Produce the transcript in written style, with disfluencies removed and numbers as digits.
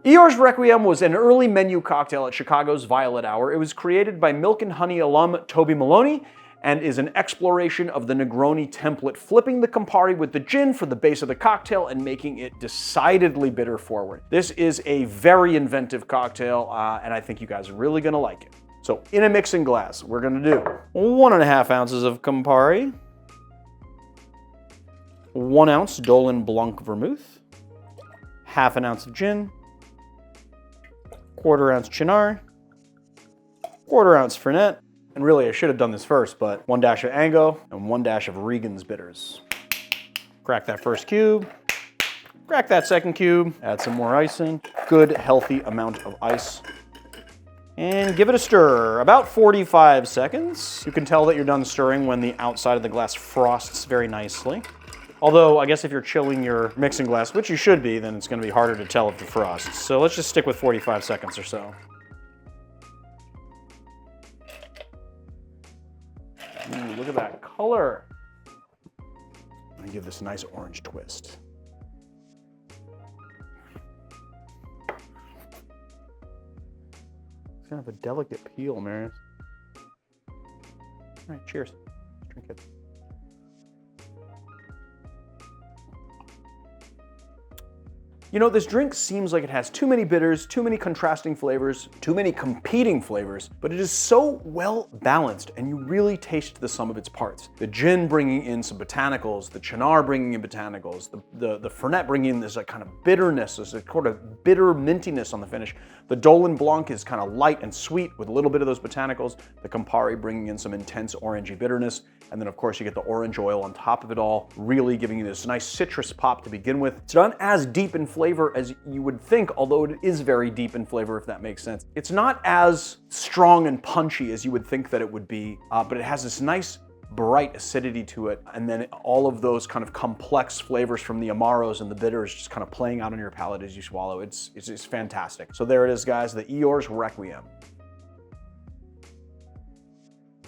Eeyore's Requiem was an early menu cocktail at Chicago's Violet Hour. It was created by Milk and Honey alum Toby Maloney and is an exploration of the Negroni template, flipping the Campari with the gin for the base of the cocktail and making it decidedly bitter forward. This is a very inventive cocktail, and I think you guys are really gonna like it. So in a mixing glass, we're gonna do 1.5 ounces of Campari, 1 ounce Dolin Blanc Vermouth, 1/2 ounce of gin, 1/4 ounce Cynar, 1/4 ounce Fernet, and really I should have done this first, but 1 dash of Ango and 1 dash of Reagan's bitters. Crack that first cube, crack that second cube, add some more ice in, good healthy amount of ice, and give it a stir, about 45 seconds. You can tell that you're done stirring when the outside of the glass frosts very nicely. Although, I guess if you're chilling your mixing glass, which you should be, then it's gonna be harder to tell if it frosts. So let's just stick with 45 seconds or so. Ooh, look at that color. I'm gonna give this a nice orange twist. It's gonna have a delicate peel, Marius. All right, cheers. Let's drink it. You know, this drink seems like it has too many bitters, too many contrasting flavors, too many competing flavors, but it is so well balanced and you really taste the sum of its parts. The gin bringing in some botanicals, the Cynar bringing in botanicals, the Fernet bringing in this like kind of bitterness, this sort of bitter mintiness on the finish. The Dolin Blanc is kind of light and sweet with a little bit of those botanicals. The Campari bringing in some intense orangey bitterness. And then of course you get the orange oil on top of it all, really giving you this nice citrus pop to begin with. It's not as deep in flavor as you would think, although it is very deep in flavor, if that makes sense. It's not as strong and punchy as you would think that it would be, but it has this nice bright acidity to it, and then all of those kind of complex flavors from the Amaros and the bitters just kind of playing out on your palate as you swallow. It's fantastic. So there it is, guys, the Eeyore's Requiem.